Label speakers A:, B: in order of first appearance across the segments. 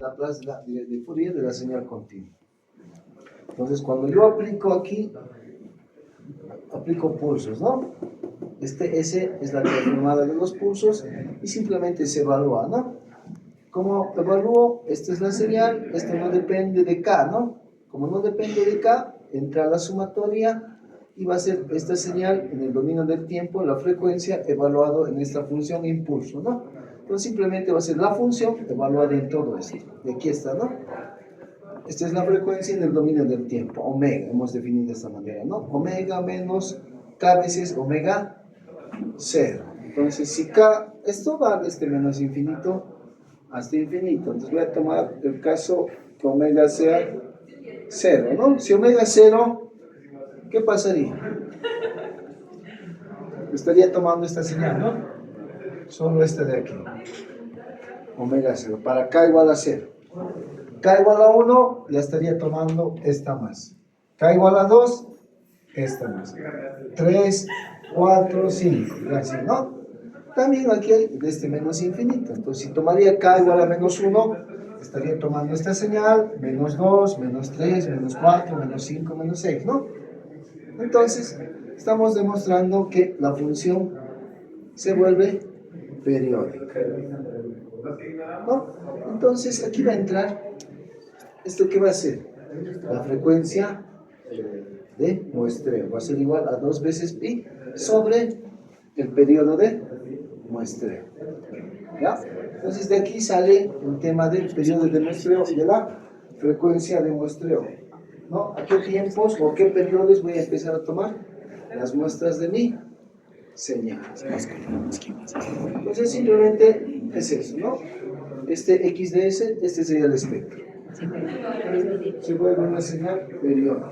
A: Laplace de Fourier de la señal continua. Entonces, cuando yo aplico aquí, aplico pulsos, ¿no? S es la transformada de los pulsos y simplemente se evalúa, ¿no? ¿Cómo evalúo? Esta es la señal, esto no depende de K, ¿no? Como no depende de K, entra la sumatoria y va a ser esta señal en el dominio del tiempo, la frecuencia, evaluado en esta función impulso, ¿no? Entonces simplemente va a ser la función evaluada en todo esto. Y aquí está, ¿no? Esta es la frecuencia en el dominio del tiempo, omega, hemos definido de esta manera, ¿no? Omega menos K veces omega 0. Entonces si K, esto va desde menos infinito hasta infinito. Entonces voy a tomar el caso que omega sea 0, ¿no? Si omega 0, ¿qué pasaría? Estaría tomando esta señal, ¿no? Solo esta de aquí. Omega 0. Para K igual a 0. K igual a 1, ya estaría tomando esta más. K igual a 2, esta más. 3, 4, 5. Y así, ¿no? También aquí hay desde menos infinito. Entonces, si tomaría K igual a menos 1, estaría tomando esta señal, menos 2, menos 3, menos 4, menos 5, menos 6, ¿no? Entonces, estamos demostrando que la función se vuelve periódica, ¿no? Entonces, aquí va a entrar, ¿esto qué va a ser? La frecuencia de muestreo. Va a ser igual a 2 veces pi sobre el periodo de muestreo. ¿Ya? Entonces de aquí sale el tema del periodo de muestreo y de la frecuencia de muestreo, ¿no? ¿A qué tiempos o qué periodos voy a empezar a tomar las muestras de mi señal? Entonces simplemente es eso, ¿no? Este x de s, este sería el espectro. Se vuelve una señal periódica.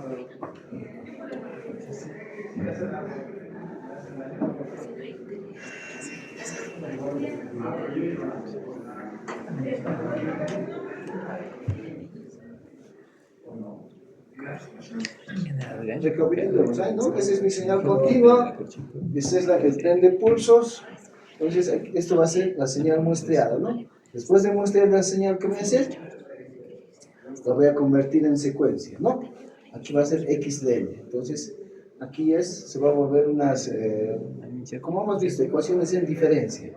A: Recapitulemos, ¿no? Esa es mi señal continua, ese es el tren de pulsos, entonces esto va a ser la señal muestreada, ¿no? Después de muestrear la señal, ¿qué voy a hacer? La voy a convertir en secuencia, ¿no? Aquí va a ser x de n, entonces aquí se va a volver unas, como hemos visto, ecuaciones en diferencia.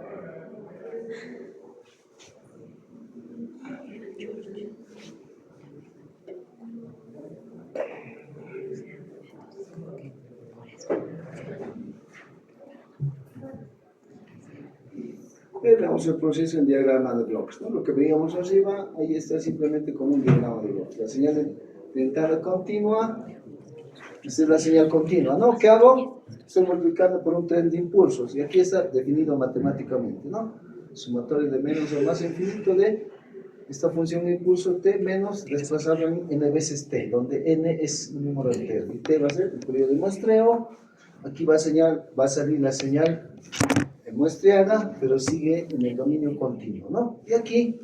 A: Veamos el proceso en diagrama de bloques, ¿no? Lo que veíamos arriba, ahí está simplemente como un diagrama de bloques. La señal de entrada continua, esta es la señal continua, ¿no? ¿Qué hago? Estoy multiplicando por un tren de impulsos, y aquí está definido matemáticamente, ¿no? Sumatorio de menos o más infinito de esta función de impulso t menos desplazarlo en n veces t, donde n es un número entero, y t va a ser el periodo de muestreo. Aquí va a salir la señal muestreada, pero sigue en el dominio continuo, ¿no? Y aquí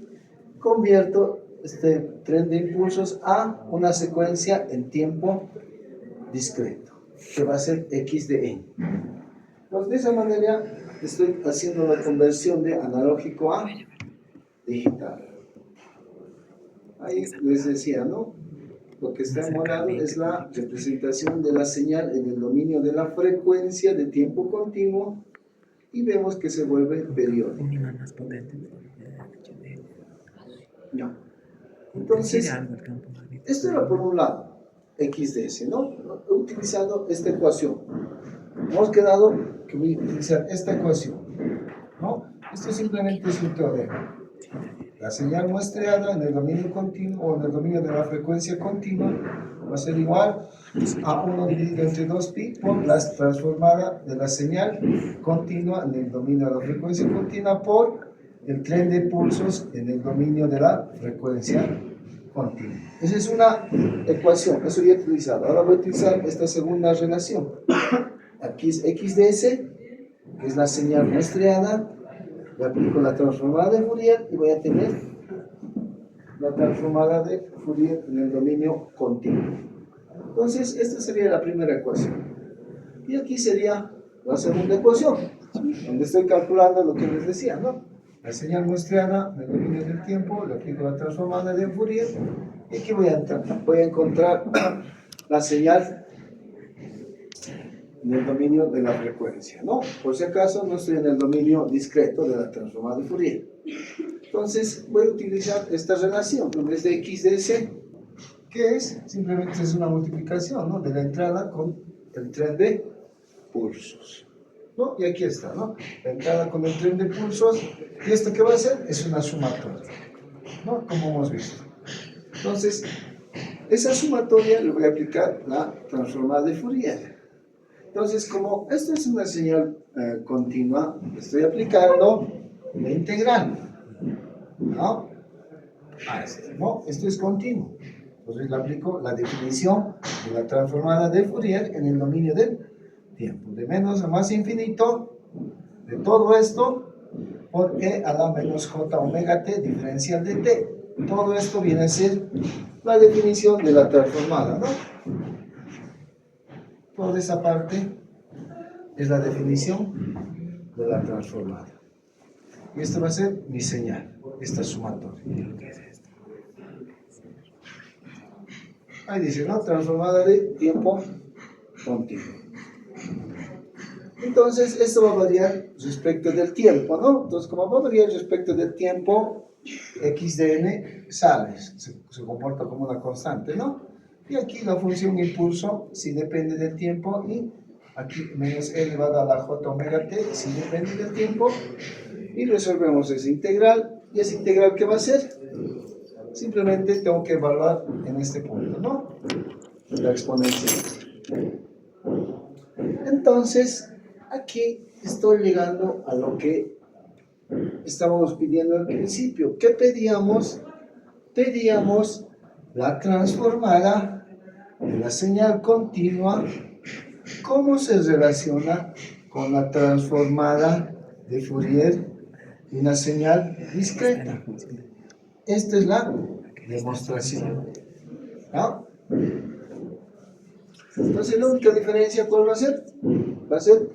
A: convierto este tren de impulsos a una secuencia en tiempo discreto, que va a ser x de n. Entonces, de esa manera estoy haciendo la conversión de analógico a digital. Ahí les decía, ¿no? Lo que está en morado es la representación de la señal en el dominio de la frecuencia de tiempo continuo, y vemos que se vuelve periódico. No. Entonces, esto era por un lado, x de s, ¿no? He utilizado esta ecuación. Hemos quedado que voy a utilizar esta ecuación, ¿no? Esto simplemente es un teorema. La señal muestreada en el dominio continuo o en el dominio de la frecuencia continua va a ser igual a 1 dividido entre 2pi por la transformada de la señal continua en el dominio de la frecuencia continua por el tren de pulsos en el dominio de la frecuencia continua. Esa es una ecuación, eso ya he utilizado. Ahora voy a utilizar esta segunda relación. Aquí es x de s, que es la señal muestreada. Le aplico la transformada de Fourier y voy a tener la transformada de Fourier en el dominio continuo. Entonces, esta sería la primera ecuación. Y aquí sería la segunda ecuación, donde estoy calculando lo que les decía, ¿no? la señal muestreada del dominio del tiempo, le aplico la transformada de Fourier, y aquí voy a encontrar la señal en el dominio de la frecuencia, ¿no? Por si acaso no estoy en el dominio discreto de la transformada de Fourier. Entonces voy a utilizar esta relación, en vez de x de c, que es, simplemente es una multiplicación, ¿no?, de la entrada con el tren de pulsos, ¿no? Y aquí está, ¿no?, la entrada con el tren de pulsos, y esto que va a hacer es una sumatoria, ¿no?, como hemos visto. Entonces, esa sumatoria le voy a aplicar la transformada de Fourier. Entonces, como esto es una señal continua, estoy aplicando la integral, ¿no? ¿No? Esto es continuo. Entonces le aplico la definición de la transformada de Fourier en el dominio del tiempo. De menos a más infinito de todo esto por e a la menos j omega t diferencial de t. Todo esto viene a ser la definición de la transformada, ¿no? Toda esa parte es la definición de la transformada. Y esto va a ser mi señal, esta sumatoria. Ahí dice, ¿no?, transformada de tiempo continuo. Entonces, esto va a variar respecto del tiempo, ¿no? Entonces, como va a variar respecto del tiempo, x de n sale, se comporta como una constante, ¿no? Y aquí la función impulso, si depende del tiempo, y aquí menos e elevado a la j omega t, si depende del tiempo, y resolvemos esa integral. ¿Y esa integral qué va a ser? Simplemente tengo que evaluar en este punto, ¿no?, la exponencial. Entonces, aquí estoy llegando a lo que estábamos pidiendo al principio. ¿Qué pedíamos? Pedíamos la transformada de la señal continua. ¿Cómo se relaciona con la transformada de Fourier y una señal discreta? Esta es la demostración, ¿no? Entonces, la única diferencia, ¿cuál va a ser? Va a ser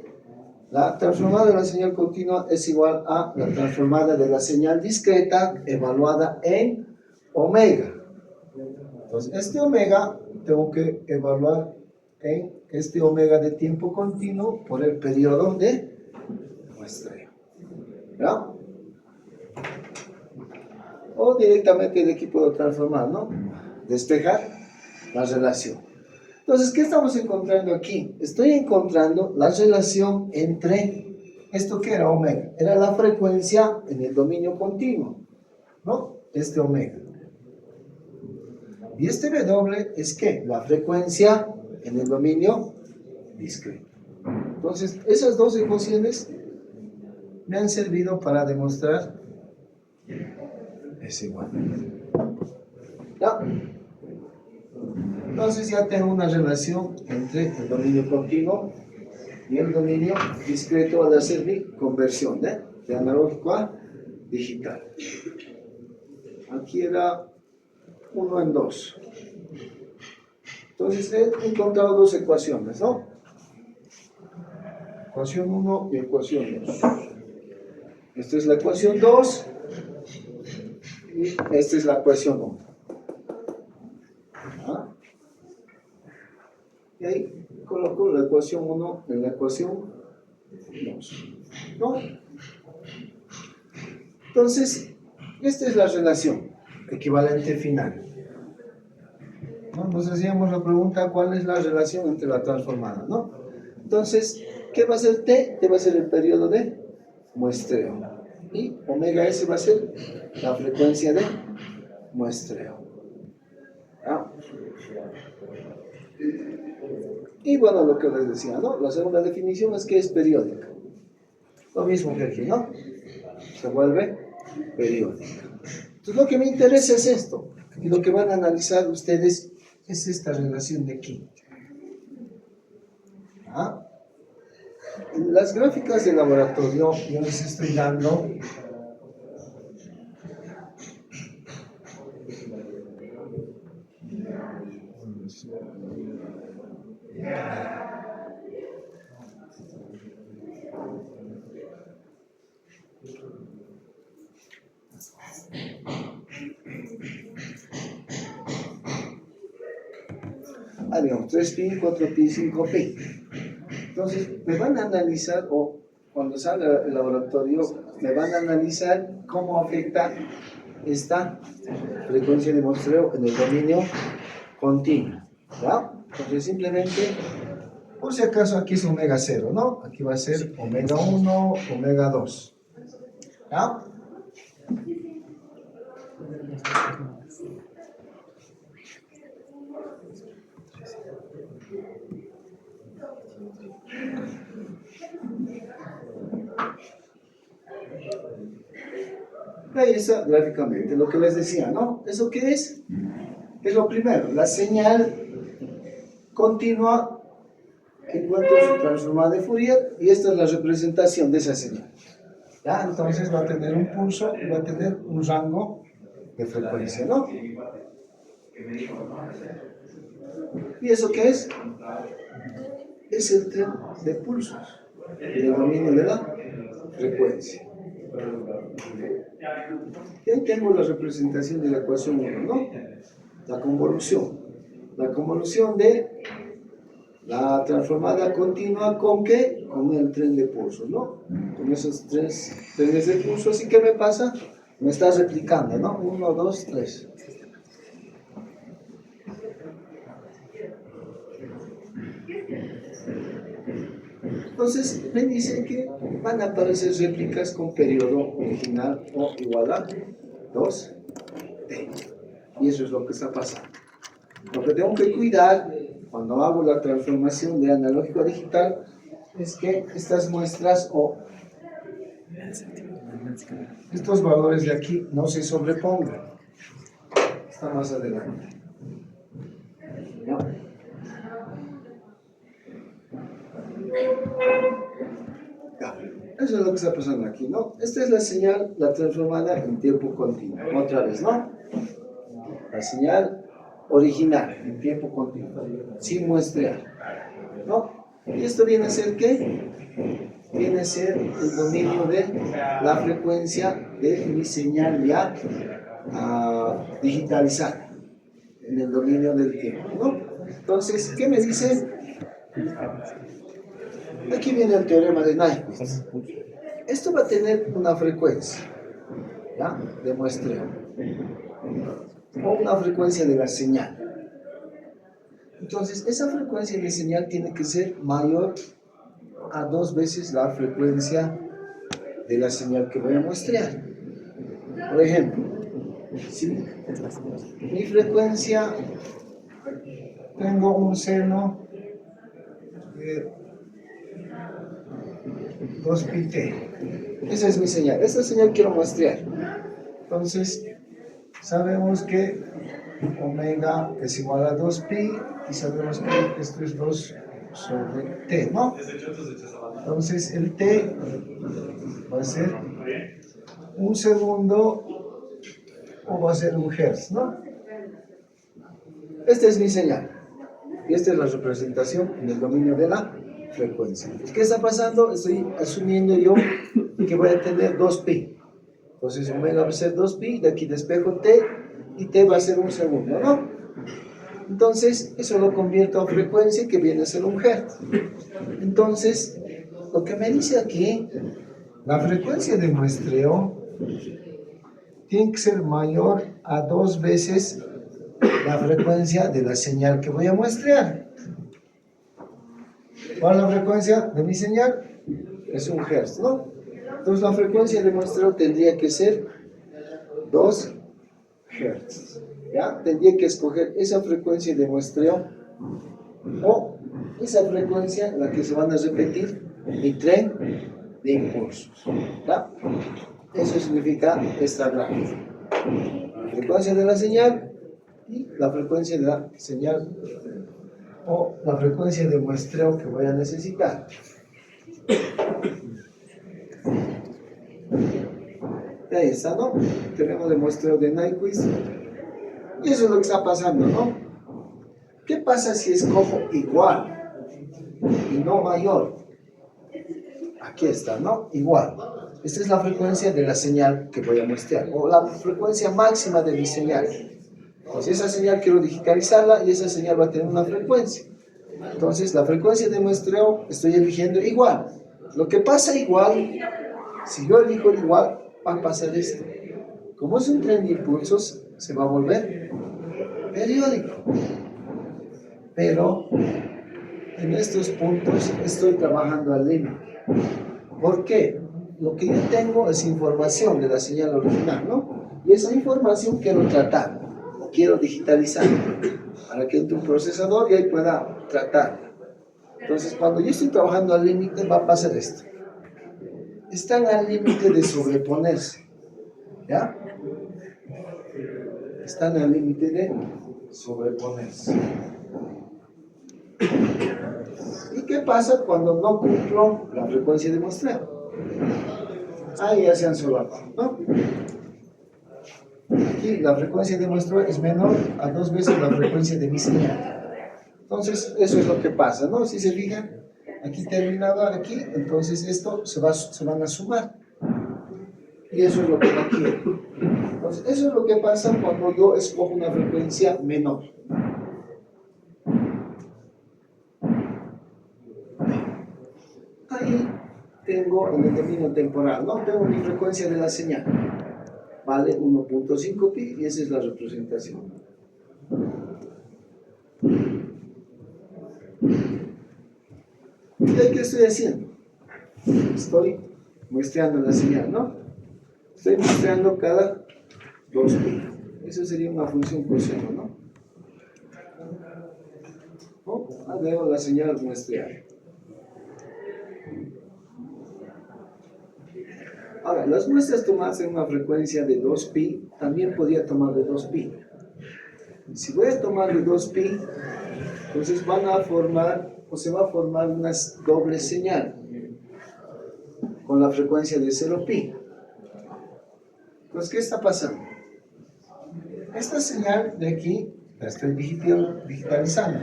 A: la transformada de la señal continua es igual a la transformada de la señal discreta evaluada en omega. Entonces, este omega tengo que evaluar en este omega de tiempo continuo por el periodo de muestreo, ¿no? O directamente de aquí puedo transformar, ¿no?, despejar la relación. Entonces, ¿qué estamos encontrando aquí? Estoy encontrando la relación entre esto que era omega. Era la frecuencia en el dominio continuo, ¿no? Este omega. Y este W es ¿qué? La frecuencia en el dominio discreto. Entonces, esas dos ecuaciones me han servido para demostrar esa igualdad. ¿Ya? Entonces ya tengo una relación entre el dominio continuo y el dominio discreto al hacer mi conversión de analógico a digital. Aquí era 1 en 2. Entonces he encontrado dos ecuaciones, ¿no? Ecuación 1 y ecuación 2. Esta es la ecuación 2 y esta es la ecuación 1. ¿Ah? Y ahí coloco la ecuación 1 en la ecuación 2, ¿no? Entonces, esta es la relación equivalente final, ¿no? Nos hacíamos la pregunta, ¿cuál es la relación entre la transformada, ¿no? Entonces, ¿qué va a ser T? T va a ser el periodo de muestreo. Y omega S va a ser la frecuencia de muestreo. ¿Ah? Y bueno, lo que les decía, ¿no? La segunda definición es que es periódica. Lo mismo que aquí, ¿no? Se vuelve periódica. Entonces, lo que me interesa es esto. Y lo que van a analizar ustedes es esta relación de aquí. ¿Ah? En las gráficas de laboratorio yo les estoy dando digamos 3pi, 4pi, 5pi. Entonces, me van a analizar, o cuando salga el laboratorio, me van a analizar cómo afecta esta frecuencia de muestreo en el dominio continuo. ¿Ya? Entonces, simplemente, por si acaso, aquí es omega 0, ¿no? Aquí va a ser omega 1, omega 2. ¿Ya? Ahí está gráficamente lo que les decía, ¿no? ¿Eso qué es? Es lo primero, la señal continua encuentra su transformada de Fourier y esta es la representación de esa señal. ¿Ya? Entonces va a tener un pulso y va a tener un rango de frecuencia, ¿no? ¿Y eso qué es? Es el tren de pulsos del dominio de la frecuencia. Y ahí tengo la representación de la ecuación 1, ¿no? La convolución. La convolución de la transformada continua con ¿qué? Con el tren de pulsos, ¿no? Con esos tres trenes de pulsos. ¿Y qué me pasa? Me está replicando, ¿no? 1, 2, 3. Entonces, me dicen que van a aparecer réplicas con periodo original o igual a 2t. Y eso es lo que está pasando. Lo que tengo que cuidar cuando hago la transformación de analógico a digital es que estas muestras o estos valores de aquí no se sobrepongan. Está más adelante. ¿Ya? Ya. Eso es lo que está pasando aquí, ¿no? Esta es la señal, la transformada en tiempo continuo. Otra vez, ¿no? La señal original en tiempo continuo, sin muestrear, ¿no? ¿Y esto viene a ser qué? Viene a ser el dominio de la frecuencia de mi señal ya digitalizada en el dominio del tiempo, ¿no? Entonces, ¿qué me dice? Aquí viene el teorema de Nyquist. Esto va a tener una frecuencia, ¿ya? De muestreo, o una frecuencia de la señal. Entonces, esa frecuencia de señal tiene que ser mayor a 2 veces la frecuencia de la señal que voy a muestrear. Por ejemplo, si mi frecuencia, tengo un seno de 2πt. Esa es mi señal. Esta señal quiero muestrear. Entonces, sabemos que omega es igual a 2pi y sabemos que esto es 2 sobre t, ¿no? Entonces, el t va a ser un segundo o va a ser un hertz, ¿no? Esta es mi señal. Y esta es la representación en el dominio de la frecuencia. ¿Qué está pasando? Estoy asumiendo yo que voy a tener 2pi. Entonces omega va a ser 2pi, de aquí despejo t, y t va a ser un segundo, ¿no? Entonces eso lo convierto a frecuencia que viene a ser un hertz. Entonces, lo que me dice aquí, la frecuencia de muestreo tiene que ser mayor a 2 veces la frecuencia de la señal que voy a muestrear. ¿Cuál es la frecuencia de mi señal? Es un hertz, ¿no? Entonces la frecuencia de muestreo tendría que ser 2 hertz. ¿Ya? Tendría que escoger esa frecuencia de muestreo o esa frecuencia en la que se van a repetir mi tren de impulsos. ¿Ya? Eso significa esta gráfica. La frecuencia de la señal y la frecuencia de la señal o la frecuencia de muestreo que voy a necesitar. Y ahí está, ¿no? Tenemos el muestreo de Nyquist. Y eso es lo que está pasando, ¿no? ¿Qué pasa si escojo igual y no mayor? Aquí está, ¿no? Igual. Esta es la frecuencia de la señal que voy a muestrear, o la frecuencia máxima de mi señal. Entonces esa señal quiero digitalizarla y esa señal va a tener una frecuencia. Entonces la frecuencia de muestreo estoy eligiendo igual. Lo que pasa igual, si yo elijo igual, va a pasar esto. Como es un tren de impulsos, se va a volver periódico. Pero en estos puntos estoy trabajando al límite. ¿Por qué? Lo que yo tengo es información de la señal original, ¿no? Y esa información quiero tratar, o quiero digitalizar, para que entre un procesador y ahí pueda tratarla. Entonces, cuando yo estoy trabajando al límite, va a pasar esto. Están al límite de sobreponerse, ¿ya? Están al límite de sobreponerse. ¿Y qué pasa cuando no cumplo la frecuencia de muestreo? Ahí ya se han solapado, ¿no? Aquí la frecuencia de muestreo es menor a 2 veces la frecuencia de mi señal. Entonces, eso es lo que pasa, ¿no? Si se fijan, aquí terminado aquí, entonces esto se van a sumar. Y eso es lo que no quiero. Entonces, eso es lo que pasa cuando yo escojo una frecuencia menor. Ahí tengo el determinado temporal, ¿no? Tengo mi frecuencia de la señal. Vale 1.5 pi y esa es la representación. ¿Y qué estoy haciendo? Estoy muestreando la señal, ¿no? Estoy muestreando cada 2 pi. Eso sería una función coseno, ¿no? Veo la señal muestrear. Ahora, las muestras tomadas en una frecuencia de 2pi, también podría tomar de 2pi. Si voy a tomar de 2pi, entonces van a formar, o se va a formar una doble señal con la frecuencia de 0pi. Entonces, ¿qué está pasando? Esta señal de aquí la estoy digitalizando.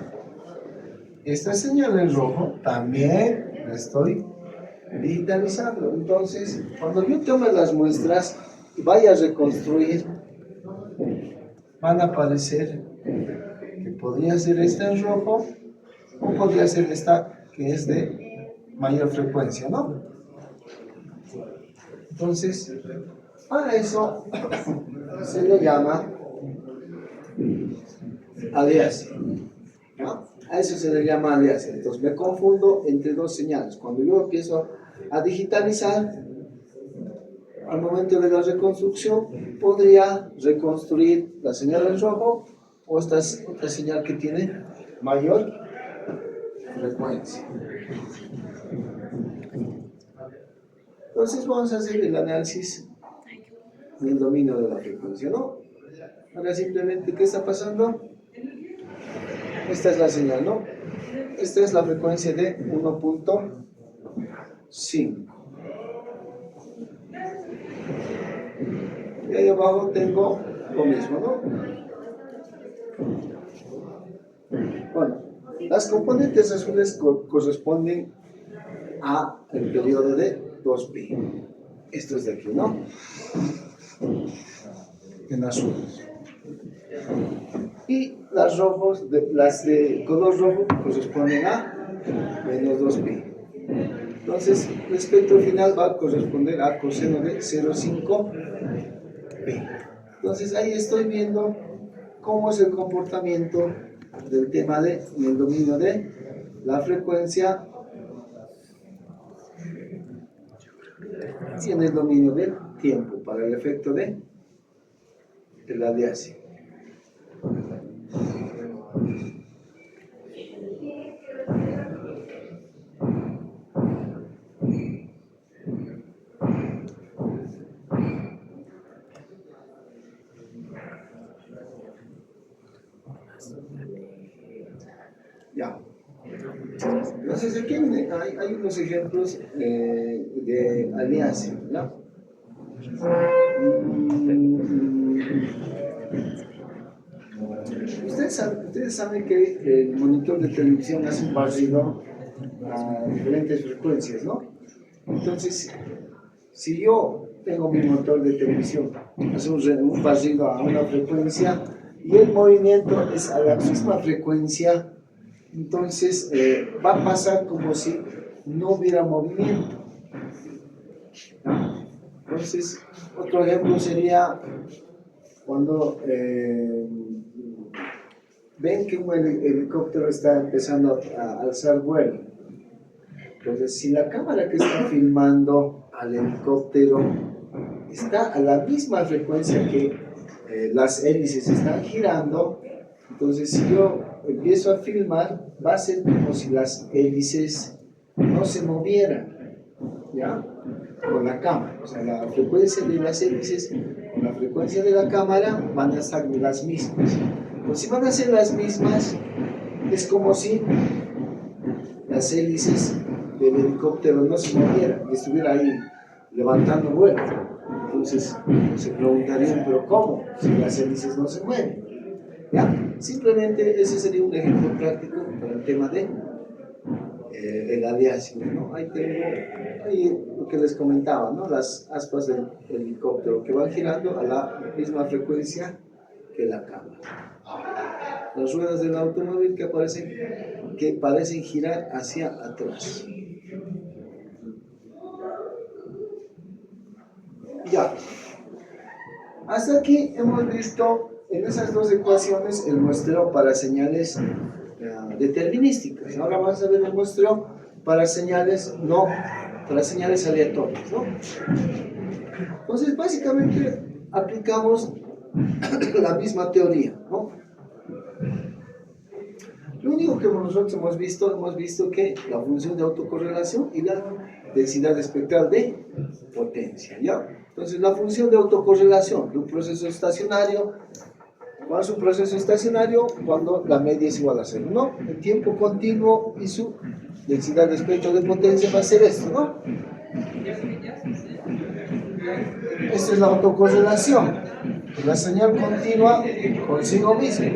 A: Esta señal en rojo también la estoy digitalizando. Entonces, cuando yo tome las muestras y vaya a reconstruir, van a aparecer que podría ser esta en rojo o podría ser esta que es de mayor frecuencia, ¿no? Entonces, para eso se le llama aliasing, ¿no? A eso se le llama aliasing. Entonces me confundo entre dos señales. Cuando yo empiezo a digitalizar, al momento de la reconstrucción, podría reconstruir la señal en rojo o esta otra señal que tiene mayor frecuencia. Entonces vamos a hacer el análisis del dominio de la frecuencia, ¿no? Ahora simplemente, ¿qué está pasando? Esta es la señal, ¿no? Esta es la frecuencia de 1.5. Y ahí abajo tengo lo mismo, ¿no? Bueno, las componentes azules corresponden al periodo de 2pi. Esto es de aquí, ¿no? En azules. Y las de color rojo corresponden a menos 2pi. Entonces, el espectro final va a corresponder a coseno de 0,5 pi. Entonces, ahí estoy viendo cómo es el comportamiento del tema del dominio de la frecuencia y en el dominio del tiempo para el efecto de la aliasing. Ya. Entonces aquí hay unos ejemplos de aliasing, ¿ya? Ustedes saben que el monitor de televisión hace un barrido a diferentes frecuencias, ¿no? Entonces, si yo tengo mi monitor de televisión, hace un barrido a una frecuencia y el movimiento es a la misma frecuencia, entonces va a pasar como si no hubiera movimiento. Entonces, otro ejemplo sería cuando ven que un helicóptero está empezando a alzar vuelo. Entonces, si la cámara que está filmando al helicóptero está a la misma frecuencia que las hélices están girando, entonces si yo empiezo a filmar, va a ser como si las hélices no se movieran, ¿ya? Con la cámara. O sea, la frecuencia de las hélices con la frecuencia de la cámara van a estar las mismas. Pues si van a ser las mismas, es como si las hélices del helicóptero no se movieran y estuviera ahí levantando vuelo. Entonces se preguntarían, ¿pero cómo? Si las hélices no se mueven. ¿Ya? Simplemente ese sería un ejemplo práctico para el tema de el aviación, ¿no? Ahí tengo lo que les comentaba, ¿no? Las aspas del helicóptero que van girando a la misma frecuencia que la cámara. Las ruedas del automóvil que parecen girar hacia atrás. Ya. Hasta aquí hemos visto en esas dos ecuaciones el muestreo para señales determinísticas. Ahora vamos a ver el muestreo para señales aleatorias, ¿no? Entonces, básicamente aplicamos la misma teoría, ¿no? Lo único que nosotros hemos visto que la función de autocorrelación y la densidad espectral de potencia, ¿ya? Entonces, la función de autocorrelación de un proceso estacionario, ¿cuál es un proceso estacionario? Cuando la media es igual a 0, ¿no? El tiempo continuo y su densidad espectral de potencia va a ser esto, ¿no? Esta es la autocorrelación, la señal continua consigo misma,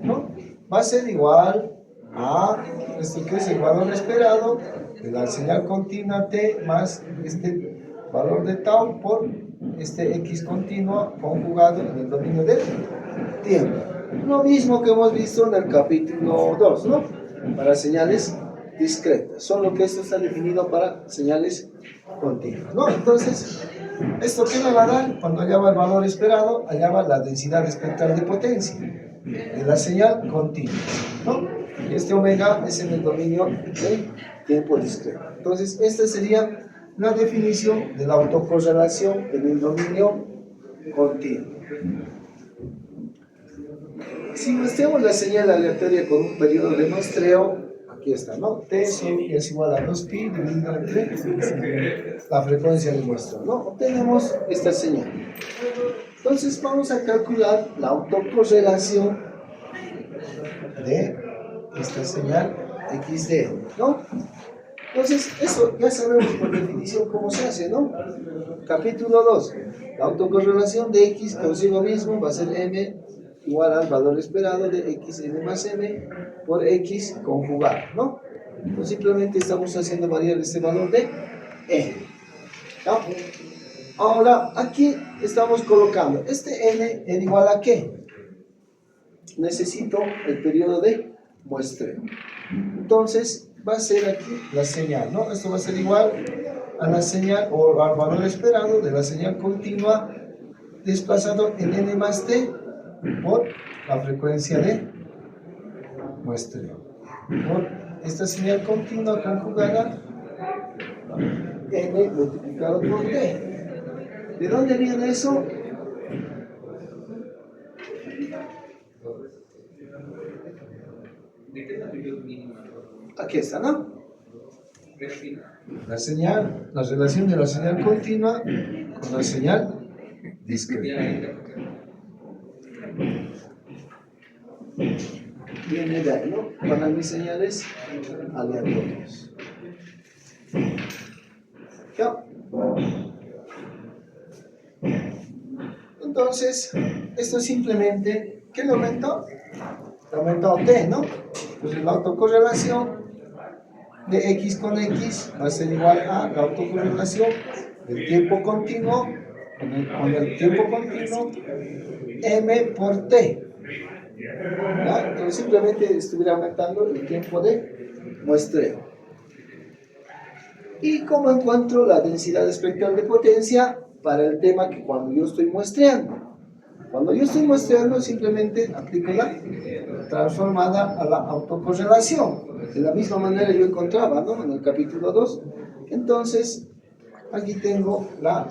A: ¿no? Va a ser igual a esto que es el valor esperado de la señal continua t más este valor de tau por este x continua conjugado en el dominio del tiempo. Lo mismo que hemos visto en el capítulo 2, ¿no? Para señales discretas, solo que esto está definido para señales continuas, ¿no? Entonces, ¿esto qué me va a dar? Cuando hallaba el valor esperado, hallaba la densidad espectral de potencia de la señal continua, ¿no? Y este omega es en el dominio de tiempo discreto. Entonces, esta sería la definición de la autocorrelación en el dominio continuo. Si muestramos la señal aleatoria con un periodo de muestreo, aquí está, ¿no? T es igual a 2pi dividido entre la frecuencia de muestreo, ¿no? Obtenemos esta señal. Entonces vamos a calcular la autocorrelación de esta señal XD, ¿no? Entonces, eso ya sabemos por definición cómo se hace, ¿no? Capítulo 2. La autocorrelación de X consigo mismo va a ser M igual al valor esperado de XN más M por X conjugado, ¿no? Entonces, simplemente estamos haciendo variar este valor de N, ¿no? Ahora, aquí estamos colocando este N en igual a ¿qué? Necesito el periodo de muestreo. Entonces, va a ser aquí la señal, ¿no? Esto va a ser igual a la señal o al valor esperado de la señal continua desplazado en N más T por la frecuencia de muestreo. Por esta señal continua conjugada N multiplicado por T. ¿De dónde viene eso? Aquí está, ¿no? La señal, la relación de la señal continua con la señal discreta. Viene de ahí, ¿no? Para mis señales aleatorias. ¿Ya? Entonces, esto simplemente, ¿qué le aumentó? Le aumentó T, ¿no? Pues la autocorrelación de X con X va a ser igual a la autocorrelación del tiempo continuo con el tiempo continuo M por T. ¿Ya? Entonces simplemente estuviera aumentando el tiempo de muestreo. ¿Y cómo encuentro la densidad espectral de potencia para el tema que cuando yo estoy muestreando? Cuando yo estoy muestreando simplemente aplico la transformada a la autocorrelación. De la misma manera yo encontraba, ¿no? En el capítulo 2. Entonces, aquí tengo la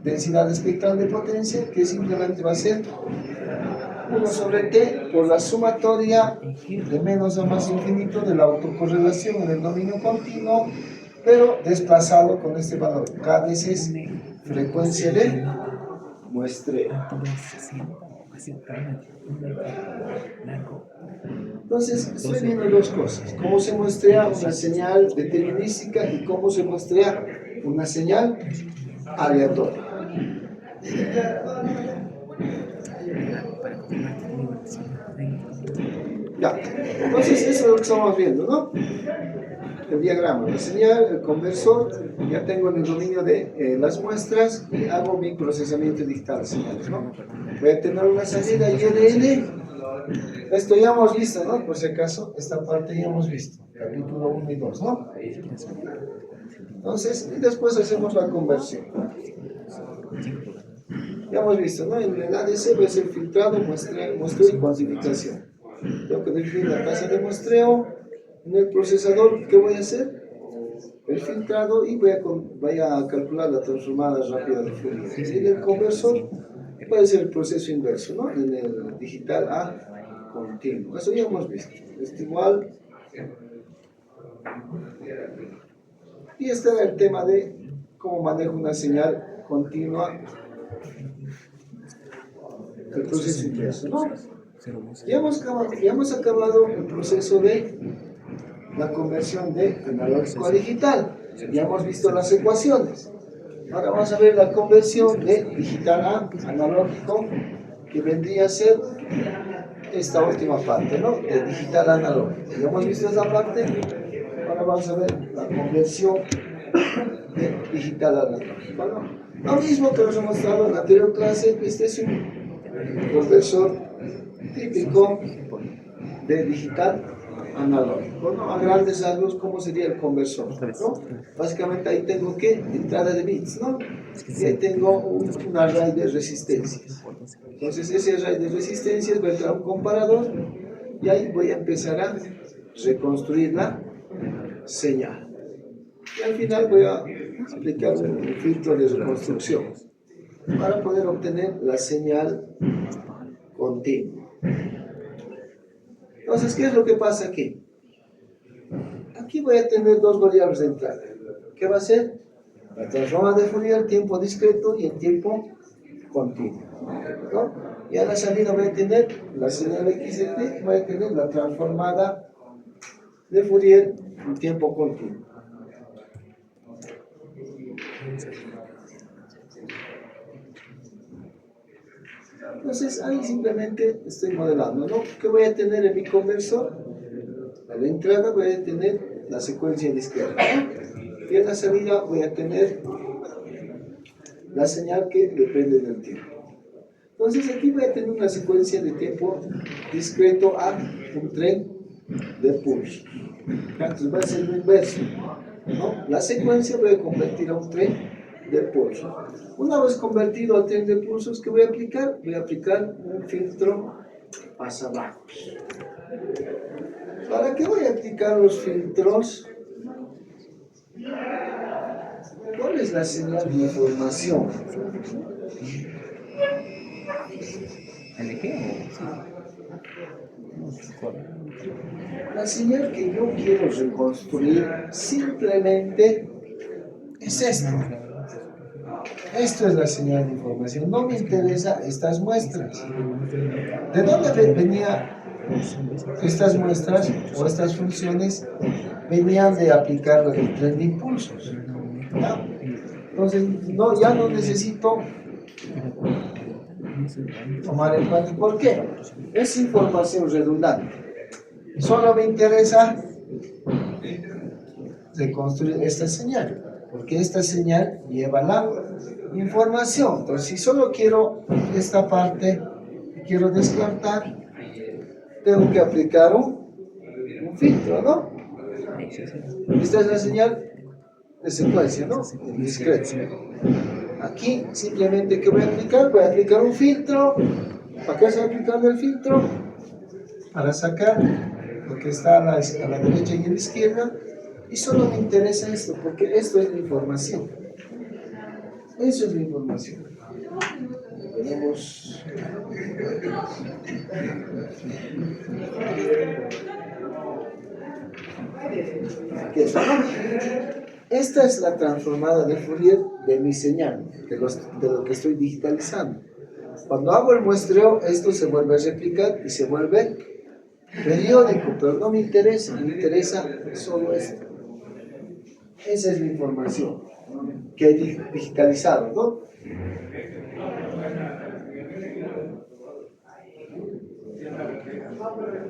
A: densidad espectral de potencia, que simplemente va a ser 1 sobre t por la sumatoria de menos a más infinito de la autocorrelación en el dominio continuo, pero desplazado con este valor. K veces frecuencia de muestreo. Entonces, estoy viendo dos cosas. Cómo se muestrea una señal determinística y cómo se muestrea una señal aleatoria. Ya, entonces eso es lo que estamos viendo, ¿no? El diagrama, la señal, el conversor, ya tengo en el dominio de las muestras y hago mi procesamiento digital de señales, ¿no? Voy a tener una salida ILL. Esto ya hemos visto, ¿no? Por si acaso, esta parte ya hemos visto, capítulo 1 y 2, ¿no? Entonces, y después hacemos la conversión. Ya hemos visto, ¿no? En el ADC voy a hacer filtrado, muestreo y cuantificación. Tengo que definir la tasa de muestreo. En el procesador, ¿qué voy a hacer? El filtrado y voy a calcular la transformada rápida de Fourier. Y en el conversor, puede ser el proceso inverso, ¿no? En el digital a continuo. Eso ya hemos visto. Es igual. Y este era el tema de cómo manejo una señal continua. El proceso inverso, ¿no? Ya hemos acabado el proceso de la conversión de analógico a digital. Ya hemos visto las ecuaciones. Ahora vamos a ver la conversión de digital a analógico, que vendría a ser esta última parte, ¿no? De digital a analógico. Ya hemos visto esa parte. Ahora vamos a ver la conversión de digital a analógico, ¿no? Lo mismo que nos hemos mostrado en la anterior clase. Este es un conversor típico de digital analógico, ¿no? A grandes rasgos, ¿cómo sería el conversor? ¿No? Básicamente ahí tengo que entrada de bits, ¿no? Y ahí tengo un array de resistencias. Entonces ese array de resistencias va a entrar a un comparador y ahí voy a empezar a reconstruir la señal. Y al final voy a aplicar un filtro de reconstrucción para poder obtener la señal continua. Entonces, ¿qué es lo que pasa aquí? Aquí voy a tener dos variables de entrada. ¿Qué va a ser? La transformada de Fourier, el tiempo discreto y el tiempo continuo, ¿no? Y a la salida voy a tener la señal x de t, voy a tener la transformada de Fourier en tiempo continuo. Entonces ahí simplemente estoy modelando, ¿no? ¿Qué voy a tener en mi conversor? A la entrada voy a tener la secuencia discreta, ¿no? Y a la salida voy a tener la señal que depende del tiempo. Entonces aquí voy a tener una secuencia de tiempo discreto a un tren de pulsos. Entonces va a ser lo inverso, ¿no? La secuencia voy a convertir a un tren de pulsos. Una vez convertido al tren de pulsos, ¿qué voy a aplicar? Voy a aplicar un filtro pasabajos. ¿Para qué voy a aplicar los filtros? ¿Cuál es la señal de información? La señal que yo quiero reconstruir simplemente es esta. Esto es la señal de información. No me interesa estas muestras. ¿De dónde venían estas muestras o estas funciones? Venían de aplicar el tren de impulsos, ¿ya? Entonces, ya no necesito tomar en cuenta. ¿Por qué? Es información redundante. Solo me interesa reconstruir esta señal, porque esta señal lleva la información. Entonces, si solo quiero esta parte, quiero descartar, tengo que aplicar un filtro, ¿no? Esta es la señal de secuencia, ¿no? El discreto. Aquí simplemente, ¿qué voy a aplicar? Voy a aplicar un filtro. ¿Para qué estoy aplicando el filtro? Para sacar lo que está a la derecha y a la izquierda. Y solo me interesa esto, porque esto es la información. Eso es la información. Tenemos... Aquí está, ¿no? Esta es la transformada de Fourier de mi señal, de lo que estoy digitalizando. Cuando hago el muestreo, esto se vuelve a replicar y se vuelve periódico, pero no me interesa solo esto. Esa es la información que he digitalizado, ¿no?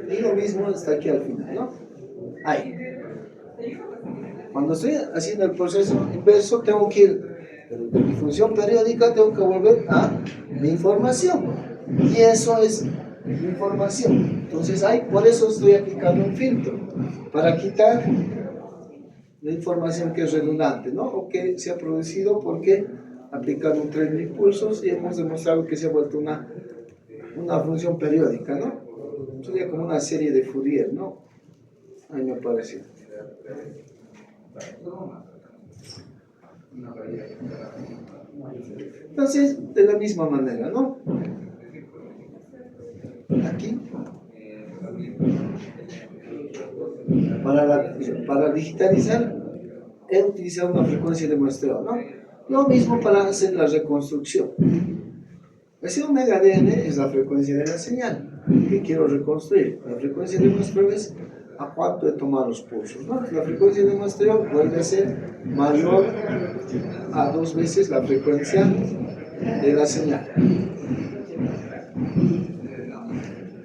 A: Y lo mismo está aquí al final, ¿no? Ahí. Cuando estoy haciendo el proceso inverso, tengo que ir de mi función periódica, tengo que volver a mi información. Y eso es mi información. Entonces, ahí, por eso estoy aplicando un filtro, para quitar la información que es redundante, ¿no? O que se ha producido porque aplicaron tren de impulsos y hemos demostrado que se ha vuelto una función periódica, ¿no? Sería como una serie de Fourier, ¿no? Ahí me parece. Entonces, de la misma manera, ¿no? Aquí, para digitalizar, he utilizado una frecuencia de muestreo, ¿no? Lo mismo para hacer la reconstrucción. Ese omega dn es la frecuencia de la señal que quiero reconstruir. La frecuencia de muestreo es a cuánto he tomado los pulsos, ¿no? La frecuencia de muestreo vuelve a ser mayor a 2 veces la frecuencia de la señal.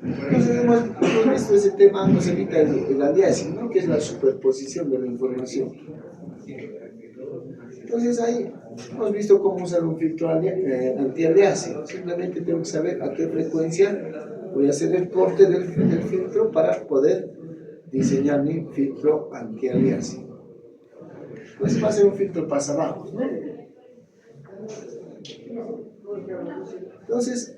A: Entonces hemos visto ese tema, nos evita el aliasing, ¿no? Que es la superposición de la información. Entonces ahí hemos visto cómo usar un filtro anti-aliasing. Simplemente tengo que saber a qué frecuencia voy a hacer el corte del filtro para poder diseñar mi filtro anti-aliasing. Pues va a ser un filtro pasabajos, ¿no? Entonces,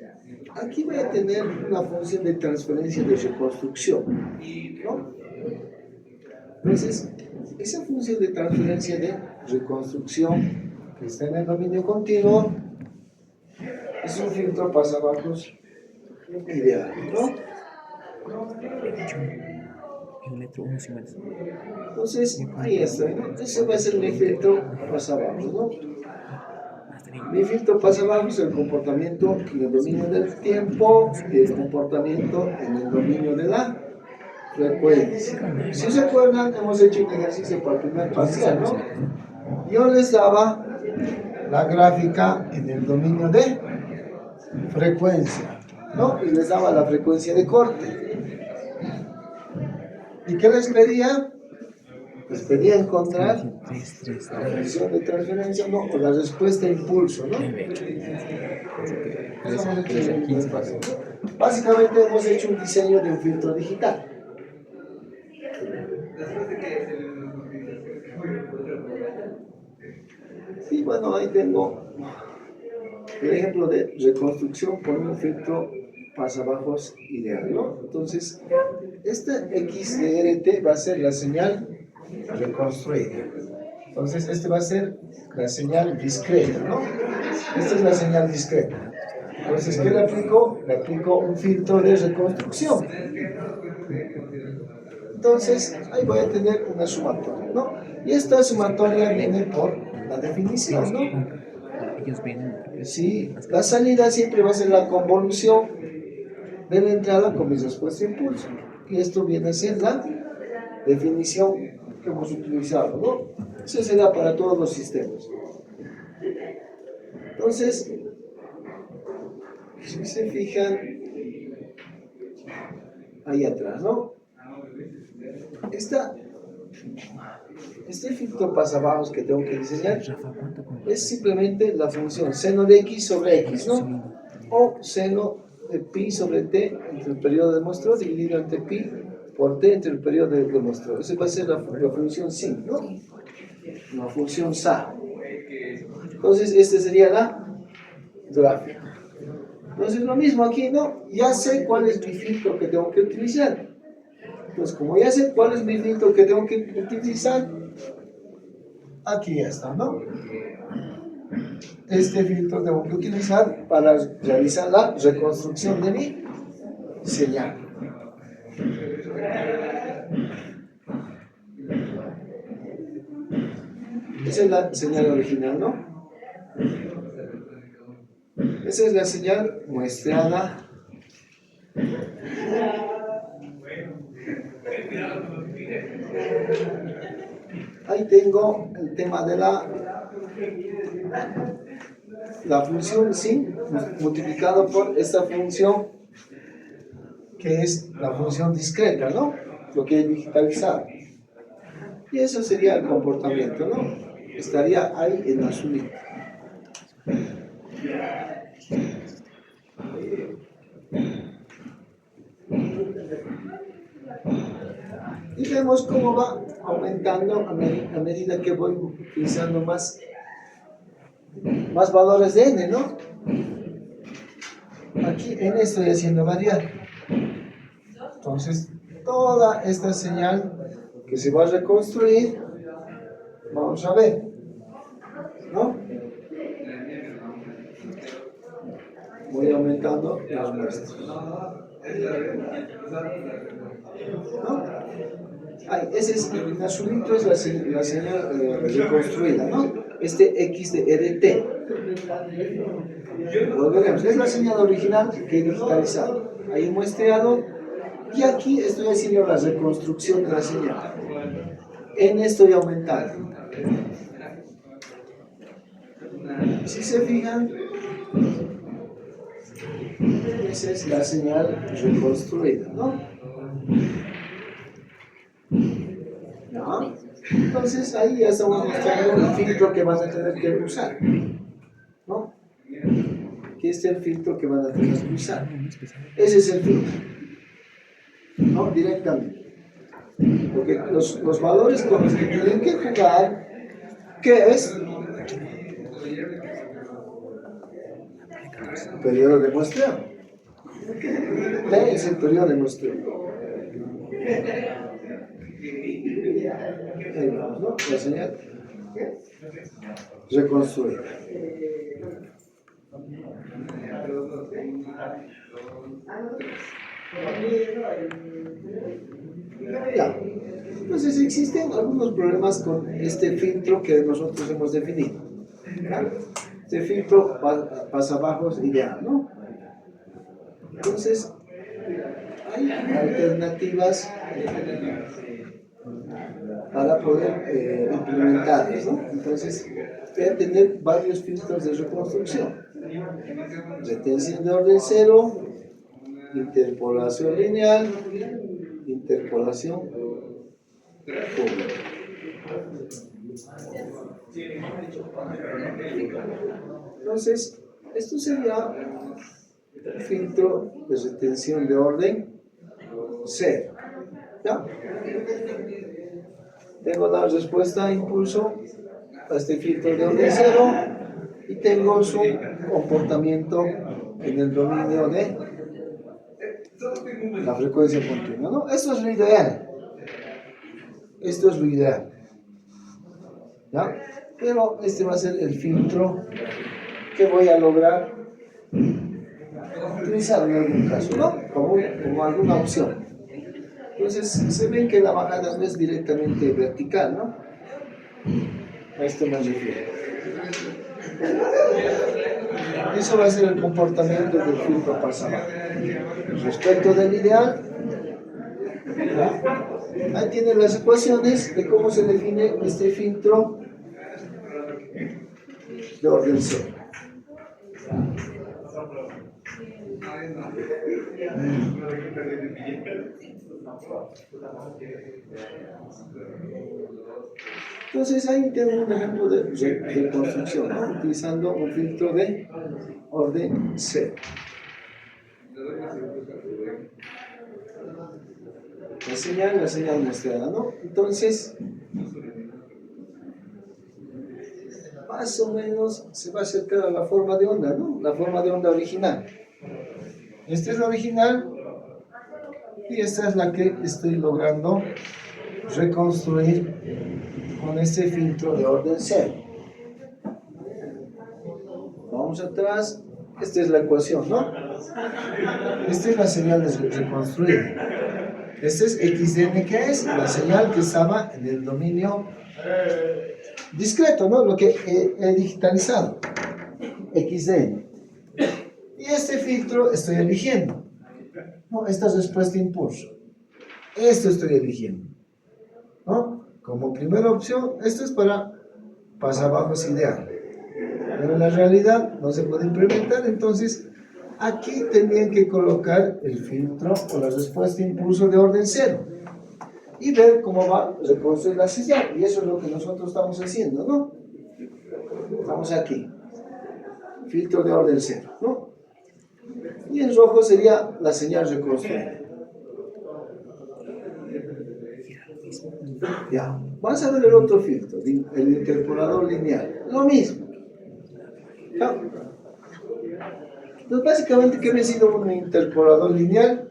A: aquí voy a tener una función de transferencia de reconstrucción, ¿no? Entonces, esa función de transferencia de reconstrucción que está en el dominio continuo es un filtro pasabajos ideal, ¿no? Entonces, ahí está, ¿no? Ese va a ser mi filtro pasabajos, ¿no? Mi filtro pasabajos es el comportamiento en el dominio del tiempo y el comportamiento en el dominio de la frecuencia. Si se acuerdan, hemos hecho un ejercicio para el primer parcial, ¿no? Yo les daba la gráfica en el dominio de frecuencia, ¿no? Y les daba la frecuencia de corte. ¿Y qué les pedía? Les pedía encontrar la función de transferencia, no, o la respuesta a impulso, ¿no? Básicamente hemos hecho un diseño de un filtro digital. Y bueno, ahí tengo el ejemplo de reconstrucción por un filtro pasabajos ideal, ¿no? Entonces, este XDRT va a ser la señal reconstruida. Entonces, este va a ser la señal discreta, ¿no? Esta es la señal discreta. Entonces, ¿qué le aplico? Le aplico un filtro de reconstrucción. Entonces, ahí voy a tener una sumatoria, ¿no? Y esta sumatoria viene por la definición, ¿no? Sí, la salida siempre va a ser la convolución de la entrada con mi respuesta de impulso. Y esto viene a ser la definición que hemos utilizado, ¿no? Eso se da para todos los sistemas. Entonces, si se fijan ahí atrás, ¿no? Este filtro pasabajos que tengo que diseñar es simplemente la función seno de x sobre x, ¿no? O seno pi sobre t entre el periodo de muestreo dividido entre pi por t entre el periodo de muestreo. Esa va a ser la función sin, ¿no? La función sa. Entonces, esta sería la gráfica. Entonces, lo mismo aquí, ¿no? Ya sé cuál es mi filtro que tengo que utilizar. Entonces, como ya sé cuál es mi filtro que tengo que utilizar, aquí ya está, ¿no? Este filtro tengo que utilizar para realizar la reconstrucción de mi señal. Esa es la señal original, ¿no? Esa es la señal muestreada. Ahí tengo el tema de la función sin multiplicado por esta función que es la función discreta, ¿no? Lo que he digitalizado. Y eso sería el comportamiento, ¿no? Estaría ahí en azulito. Y vemos cómo va aumentando a medida que voy utilizando más valores de n, ¿no? Aquí n estoy haciendo variar. Entonces, toda esta señal que se va a reconstruir, vamos a ver, ¿no? Voy aumentando las muestras, ¿no? Ahí, ese es el azulito, es la señal reconstruida, ¿no? Este x de e de t. Volveremos, es la señal original que he digitalizado. Ahí he muestreado y aquí estoy haciendo la reconstrucción de la señal. En esto estoy aumentando. Si se fijan, esa es la señal reconstruida, ¿no? ¿No? Entonces ahí ya estamos mostrando el filtro que van a tener que usar, ¿no? Aquí está el filtro que van a tener que usar. Ese es el filtro, ¿no? Directamente. Porque los valores con los que tienen que jugar, ¿qué es? Periodo de muestreo. T es el periodo de muestreo. Ahí vamos, ¿no? La señal reconstruida. Ya. Entonces existen algunos problemas con este filtro que nosotros hemos definido. ¿Ya? Este filtro pasabajos ideal, ¿no? Entonces hay alternativas para poder implementarlas, ¿no? Entonces voy a tener varios filtros de reconstrucción. Retención de orden cero, interpolación lineal, interpolación pública. Entonces, esto sería el filtro de retención de orden cero. ¿Ya? Tengo la respuesta a impulso a este filtro de orden cero y tengo su comportamiento en el dominio de la frecuencia continua, ¿no? Esto es lo ideal. Esto es lo ideal. ¿Ya? Pero este va a ser el filtro que voy a lograr utilizar en algún caso, ¿no? Como alguna opción. Entonces, se ven que la bajada no es directamente vertical, ¿no? A esto me refiero. Eso va a ser el comportamiento del filtro pasabajo. Respecto del ideal, ¿ya? Ahí tienen las ecuaciones de cómo se define este filtro de orden cero. Entonces ahí tengo un ejemplo de construcción, ¿no? Utilizando un filtro de orden cero. La señal mostrada, ¿no? Entonces, más o menos se va a acercar a la forma de onda, ¿no? La forma de onda original. Esta es la original y esta es la que estoy logrando reconstruir con este filtro de orden 0. Vamos atrás. Esta es la ecuación, ¿no? Esta es la señal reconstruida. Este es XDN, que es la señal que estaba en el dominio discreto, ¿no? Lo que he digitalizado. XDN. Y este filtro estoy eligiendo. ¿No? Esta es respuesta impulso. Esto estoy eligiendo. ¿No? Como primera opción, esto es para pasabajos ideal. Pero en la realidad no se puede implementar, entonces aquí tendrían que colocar el filtro o la respuesta impulso de orden 0 y ver cómo va a reconstruir la señal. Y eso es lo que nosotros estamos haciendo, ¿no? Estamos aquí. Filtro de orden 0, ¿no? Y en rojo sería la señal reconstruida. Ya. Vamos a ver el otro filtro, el interpolador lineal. Lo mismo. ¿Ya? Entonces, básicamente, ¿qué había sido un interpolador lineal?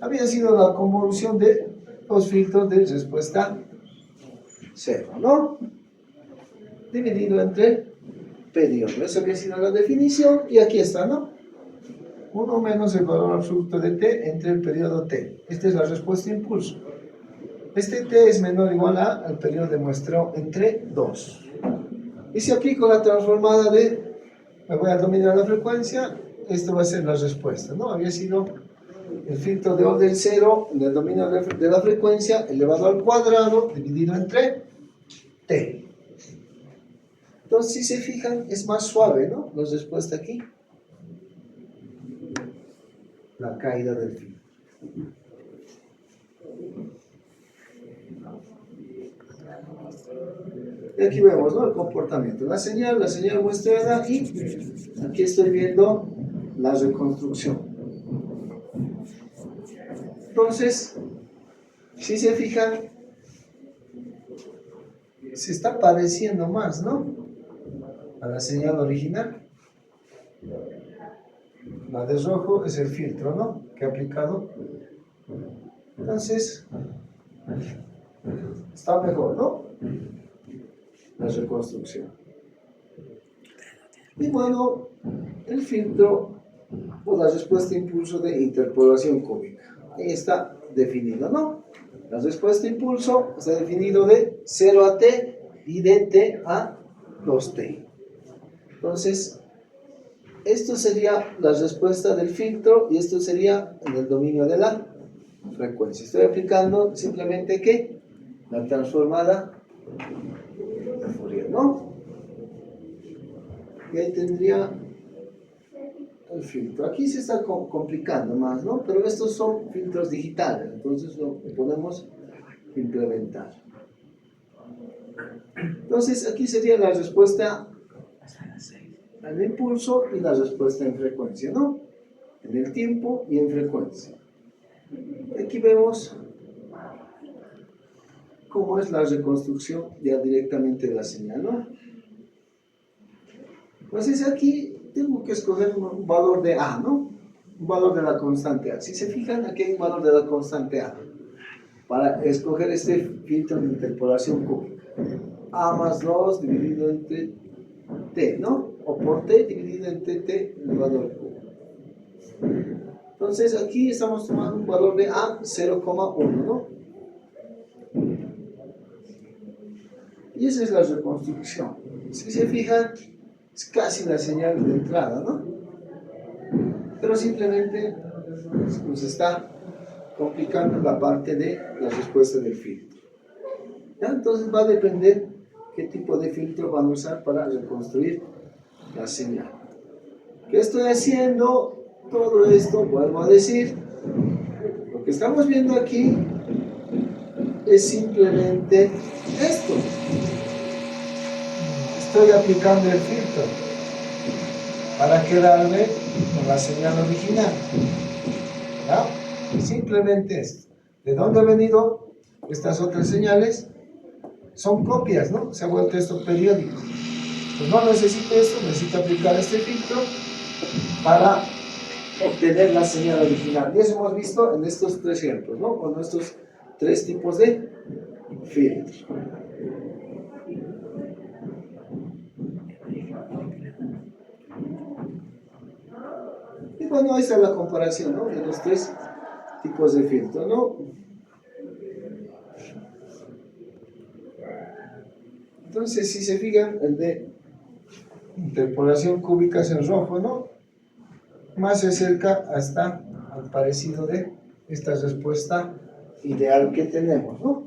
A: Había sido la convolución de los filtros de respuesta 0, ¿no? Dividido entre periodo. Esa había sido la definición y aquí está, ¿no? 1 menos el valor absoluto de t entre el periodo t. Esta es la respuesta impulso. Este t es menor o igual al periodo de muestreo entre 2. Y si aplico la transformada me voy a dominar la frecuencia, esto va a ser la respuesta, ¿no? Había sido el filtro de orden 0 en el dominio de la frecuencia elevado al cuadrado dividido entre t. Entonces, si se fijan, es más suave, ¿no? La respuesta aquí. La caída del filtro. Y aquí vemos, ¿no? El comportamiento. La señal muestrada y aquí estoy viendo la reconstrucción. Entonces, si se fijan, se está pareciendo más, ¿no? A la señal original. La de rojo es el filtro, ¿no? Que he aplicado. Entonces, está mejor, ¿no? La reconstrucción. Y bueno, el filtro o la respuesta impulso de interpolación cúbica. Ahí está definido, ¿no? La respuesta impulso está definido de 0 a t y de t a 2t. Entonces, esto sería la respuesta del filtro y esto sería en el dominio de la frecuencia. Estoy aplicando simplemente ¿qué? La transformada de Fourier, ¿no? Y ahí tendría el filtro. Aquí se está complicando más, ¿no? Pero estos son filtros digitales, entonces lo podemos implementar. Entonces aquí sería la respuesta al impulso y la respuesta en frecuencia, ¿no? En el tiempo y en frecuencia. Aquí vemos cómo es la reconstrucción ya directamente de la señal, ¿no? Entonces aquí tengo que escoger un valor de A, ¿no? Un valor de la constante A. Si se fijan, aquí hay un valor de la constante A para escoger este filtro de interpolación cúbica. A más 2 dividido entre T, ¿no? O por T dividido entre T elevado al cubo. Entonces aquí estamos tomando un valor de A 0,1, ¿no? Y esa es la reconstrucción. Si se fijan, es casi la señal de entrada, ¿no? Pero simplemente nos está complicando la parte de la respuesta del filtro. ¿Ya? Entonces va a depender qué tipo de filtro van a usar para reconstruir la señal. ¿Qué estoy haciendo? Todo esto, vuelvo a decir, lo que estamos viendo aquí es simplemente esto. Estoy aplicando el filtro para quedarme con la señal original. simplemente esto. ¿De dónde han venido estas otras señales? Son copias, ¿no? Se ha vuelto esto periódico. Pues no necesita esto, necesita aplicar este filtro para obtener la señal original. Y eso hemos visto en estos tres ejemplos, ¿no? Con estos tres tipos de filtro. Y bueno, ahí está la comparación, ¿no? De los tres tipos de filtro, ¿no? Entonces, si se fijan, el de interpolación cúbica es en rojo, ¿no? Más se acerca hasta al parecido de esta respuesta ideal que tenemos, ¿no?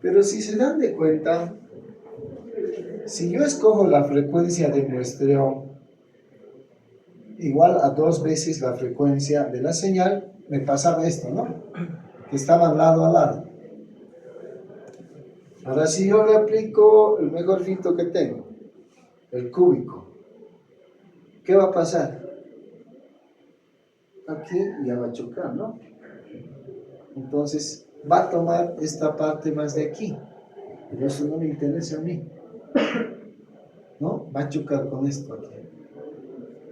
A: Pero si se dan de cuenta, si yo escojo la frecuencia de muestreo igual a 2 veces la frecuencia de la señal, me pasaba esto, ¿no? Que estaban lado a lado. Ahora, si yo le aplico el mejor filtro que tengo, el cúbico, ¿qué va a pasar? Aquí ya va a chocar, ¿no? Entonces, va a tomar esta parte más de aquí. Pero eso no me interesa a mí, ¿no? Va a chocar con esto aquí.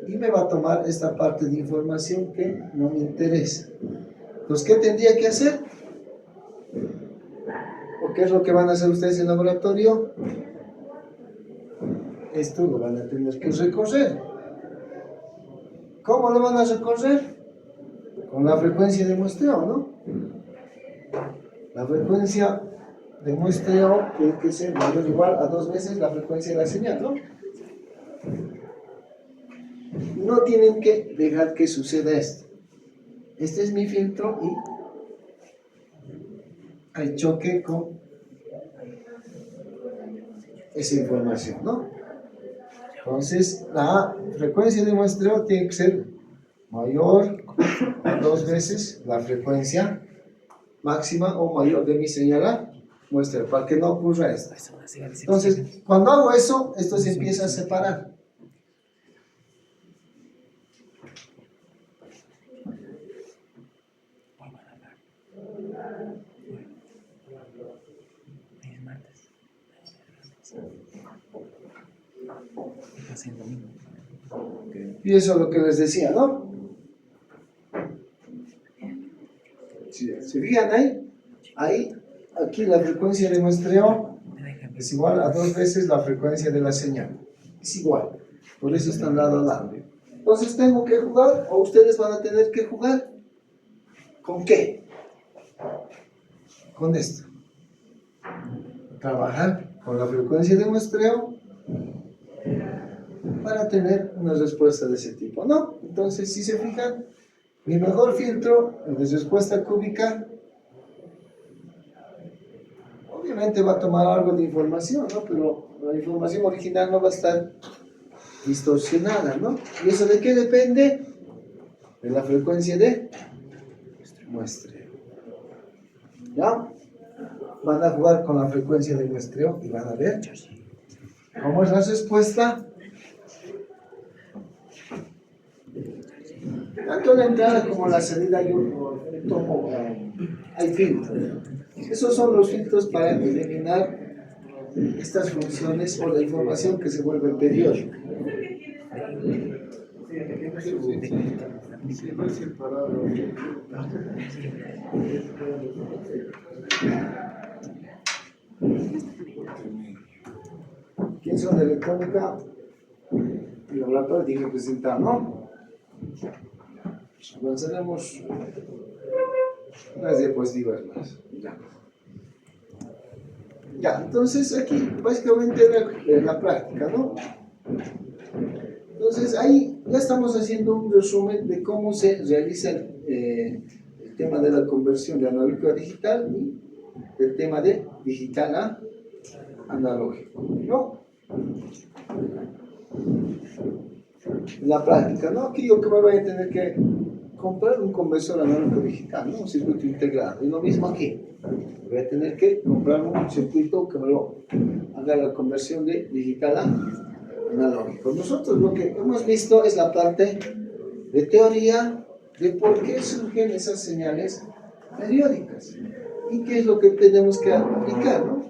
A: Y me va a tomar esta parte de información que no me interesa. Entonces, ¿qué tendría que hacer? ¿O qué es lo que van a hacer ustedes en el laboratorio? Esto lo van a tener que recorrer. ¿Cómo lo van a recorrer? Con la frecuencia de muestreo, ¿no? La frecuencia de muestreo tiene que ser mayor o igual a 2 veces la frecuencia de la señal, ¿no? No tienen que dejar que suceda esto. Este es mi filtro y hay choque con esa información, ¿no? Entonces, la frecuencia de muestreo tiene que ser mayor a 2 veces la frecuencia máxima o mayor de mi señal a muestreo, para que no ocurra esto. Entonces, cuando hago eso, esto se empieza a separar. Y eso es lo que les decía, ¿no? Si se fijan ahí, aquí la frecuencia de muestreo es igual a 2 veces la frecuencia de la señal. Es igual. Por eso están lado a lado. Entonces tengo que jugar, o ustedes van a tener que jugar. ¿Con qué? Con esto. Trabajar con la frecuencia de muestreo para tener una respuesta de ese tipo, ¿no? Entonces, si se fijan, mi mejor filtro, el de respuesta cúbica, obviamente va a tomar algo de información, ¿no? Pero la información original no va a estar distorsionada, ¿no? ¿Y eso de qué depende? De la frecuencia de muestreo. ¿Ya? Van a jugar con la frecuencia de muestreo y van a ver cómo es la respuesta. Tanto la entrada como la salida yo tomo, hay filtros. Esos son los filtros para eliminar estas funciones o la información que se vuelve periódica. ¿Quién son de electrónica? El laboratorio tiene que presentar, ¿no? Avanzaremos unas diapositivas más. Ya, entonces aquí básicamente la práctica, ¿no? Entonces ahí ya estamos haciendo un resumen de cómo se realiza el tema de la conversión de analógico a digital y el tema de digital a analógico, ¿no? En la práctica, ¿no? Aquí yo que me voy a tener que comprar un conversor analógico digital, ¿no? Un circuito integrado. Y lo mismo aquí. Voy a tener que comprar un circuito que me lo haga la conversión de digital a analógico. Nosotros lo que hemos visto es la parte de teoría de por qué surgen esas señales periódicas y qué es lo que tenemos que aplicar, ¿no?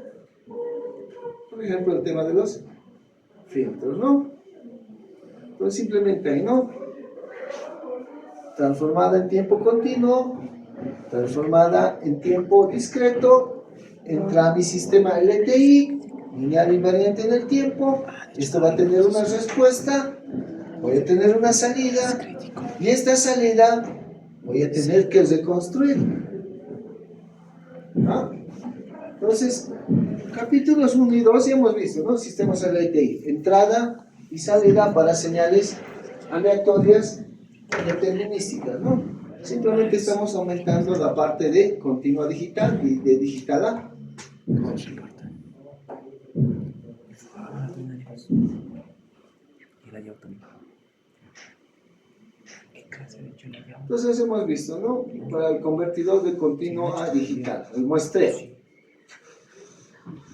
A: Por ejemplo, el tema de los filtros, ¿no? Entonces simplemente ahí, ¿no? Transformada en tiempo continuo, transformada en tiempo discreto, entra a mi sistema LTI, lineal invariante en el tiempo, esto va a tener una respuesta, voy a tener una salida, y esta salida voy a tener que reconstruir, ¿no? Entonces, capítulos 1 y 2 ya hemos visto, ¿no? Sistemas LTI, entrada y salida para señales aleatorias determinísticas, ¿no? Simplemente estamos aumentando la parte de continua digital y de digital a continua. Entonces hemos visto, ¿no? Para el convertidor de continuo a digital, el muestreo.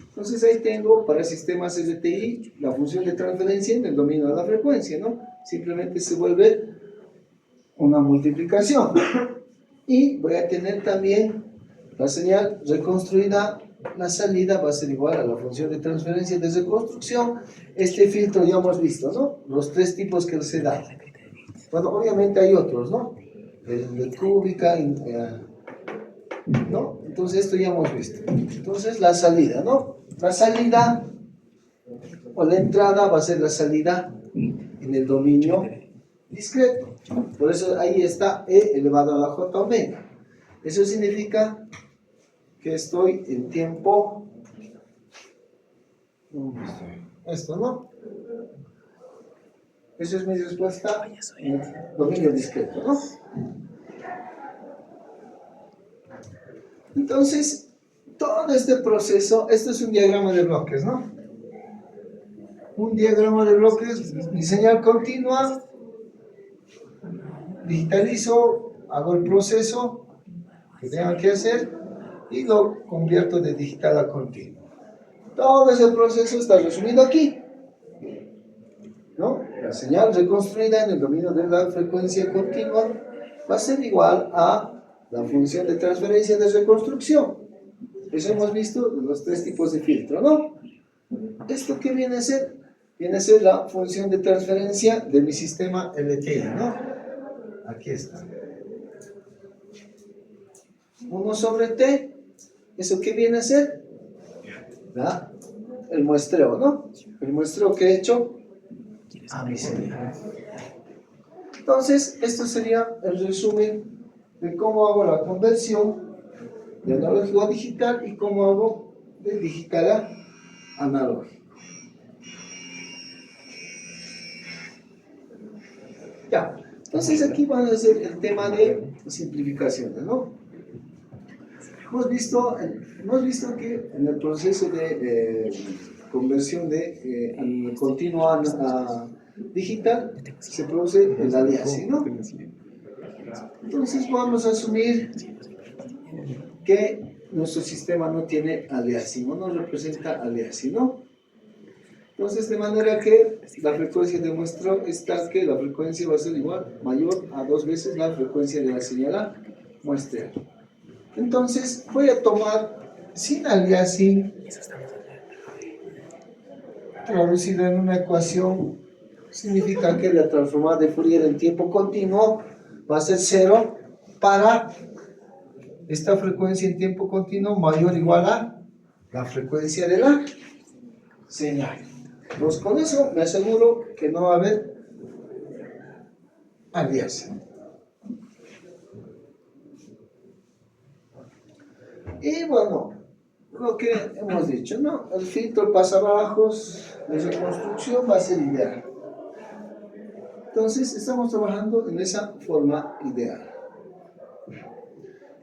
A: Entonces ahí tengo para sistemas LTI la función de transferencia en el dominio de la frecuencia, ¿no? Simplemente se vuelve una multiplicación. Y voy a tener también la señal reconstruida, la salida va a ser igual a la función de transferencia de reconstrucción. Este filtro ya hemos visto, ¿no? Los tres tipos que se dan. Bueno, obviamente hay otros, ¿no? El de cúbica, ¿no? Entonces esto ya hemos visto. Entonces la salida, ¿no? La salida o la entrada va a ser la salida en el dominio discreto. Por eso ahí está E elevado a la J omega. Eso significa que estoy en tiempo, esto, ¿no? Esa es mi respuesta en el dominio discreto, ¿no? Entonces, todo este proceso, esto es un diagrama de bloques, ¿no? Un diagrama de bloques, mi señal continua, digitalizo, hago el proceso que tenga que hacer y lo convierto de digital a continuo. Todo ese proceso está resumido aquí, ¿no? La señal reconstruida en el dominio de la frecuencia continua va a ser igual a la función de transferencia de reconstrucción. Eso hemos visto de los tres tipos de filtro, ¿no? ¿Esto qué viene a ser? Viene a ser la función de transferencia de mi sistema LTI, ¿no? Aquí está. 1 sobre T, ¿eso qué viene a ser? ¿Ya? El muestreo, ¿no? El muestreo que he hecho a mi señal. Entonces, esto sería el resumen de cómo hago la conversión de analógico a digital y cómo hago de digital a analógico. Ya, entonces aquí van a ser el tema de simplificaciones, ¿no? Hemos visto que en el proceso de conversión de continuo a digital se produce el aliasing, ¿no? Entonces vamos a asumir que nuestro sistema no tiene aliasing, o no representa aliasing, ¿no? Entonces, de manera que la frecuencia de muestreo es tal que la frecuencia va a ser igual, mayor a 2 veces la frecuencia de la señal a muestreo. Entonces, voy a tomar sin aliasing, traducido en una ecuación, significa que la transformada de Fourier en tiempo continuo va a ser 0 para esta frecuencia en tiempo continuo mayor o igual a la frecuencia de la señal. Pues con eso me aseguro que no va a haber aliasing. Y bueno, lo que hemos dicho, ¿no? El filtro pasabajos de reconstrucción va a ser ideal. Entonces, estamos trabajando en esa forma ideal.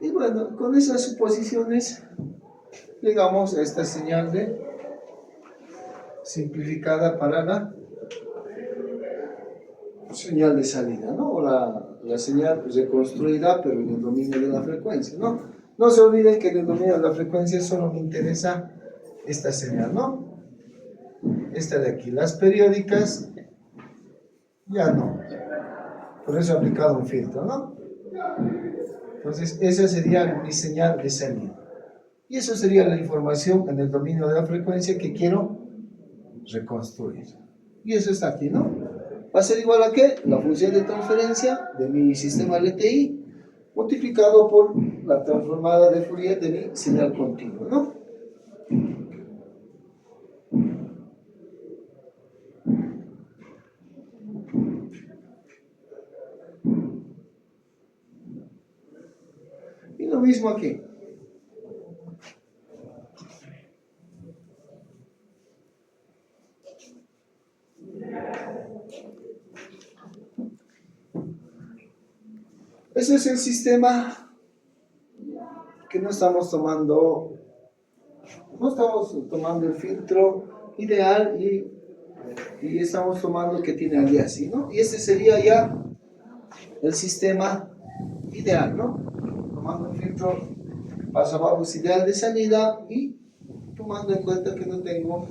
A: Y bueno, con esas suposiciones llegamos a esta señal de simplificada para la señal de salida, ¿no? O la señal reconstruida, pero en el dominio de la frecuencia, ¿no? No se olviden que en el dominio de la frecuencia solo me interesa esta señal, ¿no? esta de aquí. Las periódicas, ya no. Por eso he aplicado un filtro, ¿no? Entonces, esa sería mi señal de salida. Y eso sería la información en el dominio de la frecuencia que quiero reconstruir. Y eso está aquí, ¿no? Va a ser igual a ¿qué? La función de transferencia de mi sistema LTI multiplicado por la transformada de Fourier de mi señal continua, ¿no? Y lo mismo aquí. Ese es el sistema que no estamos tomando el filtro ideal y estamos tomando que tiene aliasing, ¿no? Y este sería ya el sistema ideal, ¿no? Tomando el filtro paso abajo es ideal de salida y tomando en cuenta que no tengo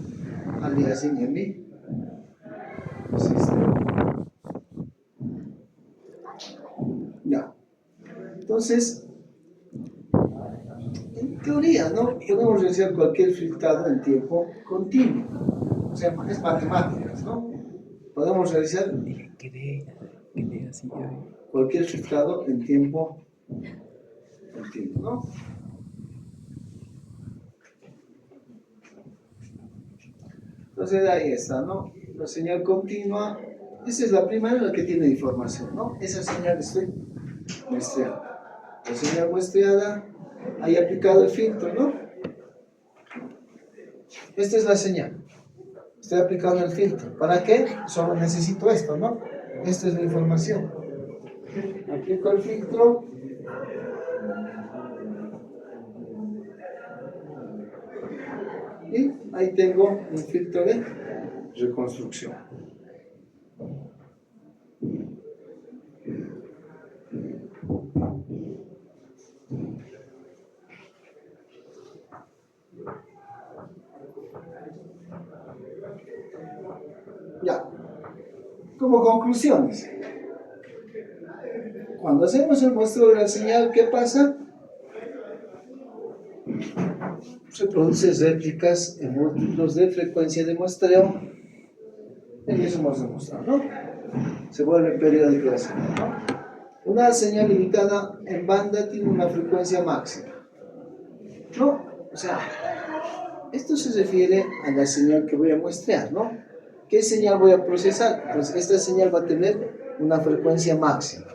A: aliasing en mi sistema. Ya. Entonces, en teoría, ¿no? Podemos realizar cualquier filtrado en tiempo continuo. O sea, es matemáticas, ¿no? Podemos realizar cualquier filtrado en tiempo continuo, ¿no? Entonces ahí está, ¿no? La señal continua, esa es la primera, la que tiene información, ¿no? Esa señal estoy muestreando. La señal muestreada, ahí aplicado el filtro, ¿no? Esta es la señal. Estoy aplicando el filtro. ¿Para qué? Solo necesito esto, ¿no? Esta es la información. Aplico el filtro. Y ahí tengo un filtro de reconstrucción. Ya. Como conclusiones. Cuando hacemos el muestreo de la señal, ¿qué pasa? Se producen réplicas en múltiplos de frecuencia de muestreo. Y eso hemos demostrado, ¿no? Se vuelve periódico la señal, ¿no? Una señal limitada en banda tiene una frecuencia máxima, ¿no? O sea, esto se refiere a la señal que voy a muestrear, ¿no? ¿Qué señal voy a procesar? Pues esta señal va a tener una frecuencia máxima.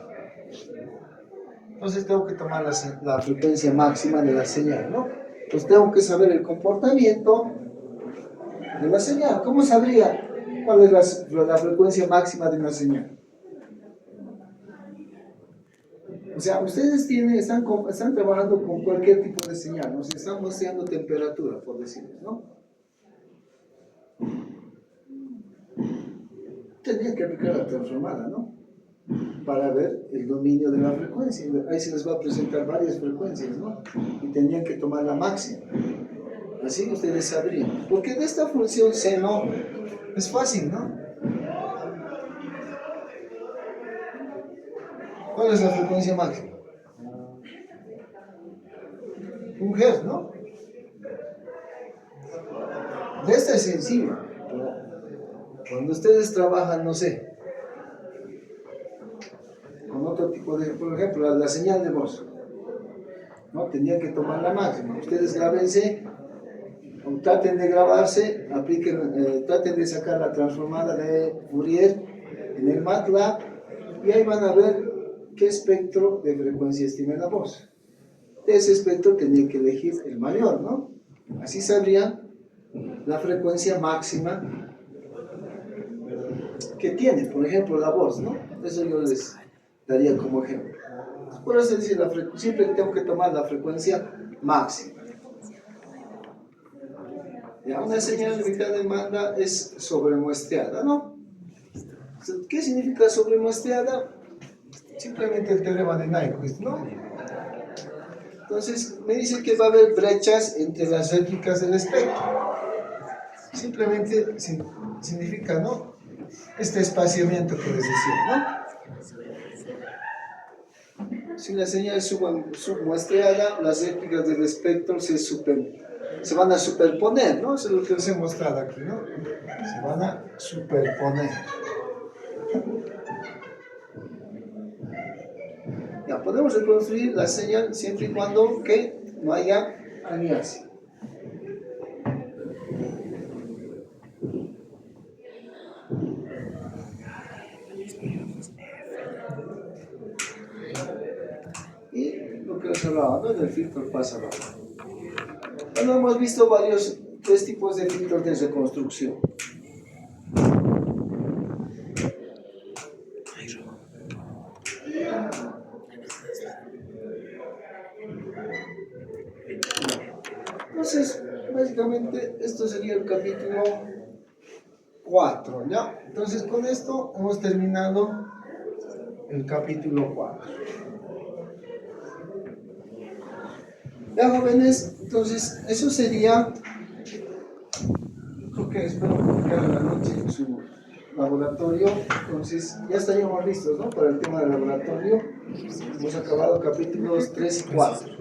A: Entonces tengo que tomar la frecuencia máxima de la señal, ¿no? Pues tengo que saber el comportamiento de la señal. ¿Cómo sabría cuál es la frecuencia máxima de una señal? O sea, ustedes están trabajando con cualquier tipo de señal, ¿no? Se están muestreando temperatura, por decirles, ¿no? Tendrían que aplicar la transformada, ¿no? Para ver el dominio de la frecuencia. Ahí se les va a presentar varias frecuencias, ¿no? Y tendrían que tomar la máxima. Así ustedes sabrían. Porque de esta función seno es fácil, ¿no? ¿Cuál es la frecuencia máxima? 1 Hz, ¿no? De esta es sencillo. Cuando ustedes trabajan, no sé, con otro tipo de, por ejemplo, la señal de voz, ¿no? Tendrían que tomar la máxima. Ustedes grábense, o traten de grabarse, traten de sacar la transformada de Fourier en el MATLAB y ahí van a ver qué espectro de frecuencia estima la voz. De ese espectro tendrían que elegir el mayor, ¿no? Así sabrían la frecuencia máxima que tiene, por ejemplo, la voz, ¿no? Eso yo les daría como ejemplo. Por eso dice siempre tengo que tomar la frecuencia máxima. Ya, una señal limitada en banda es sobremuestreada, ¿no? ¿Qué significa sobremuestreada? Simplemente el teorema de Nyquist, ¿no? Entonces me dice que va a haber brechas entre las réplicas del espectro. simplemente significa, ¿no? Este espaciamiento que les decía, ¿no? Si la señal es submuestreada, las réplicas del espectro se van a superponer, ¿no? Eso es lo que les he mostrado aquí, ¿no? Se van a superponer. Ya, podemos reconstruir la señal siempre y cuando que no haya alianza. Y lo que les hablaba, ¿no? Del filtro pasador. Bueno, hemos visto tres tipos de filtros de reconstrucción. Entonces, básicamente, esto sería el capítulo 4, ¿ya? Entonces, con esto hemos terminado el capítulo 4. Ya, jóvenes, entonces, eso sería, creo que espero publicar en la noche en su laboratorio. Entonces, ya estaríamos listos, ¿no? Para el tema del laboratorio. Hemos acabado capítulos 3 y 4.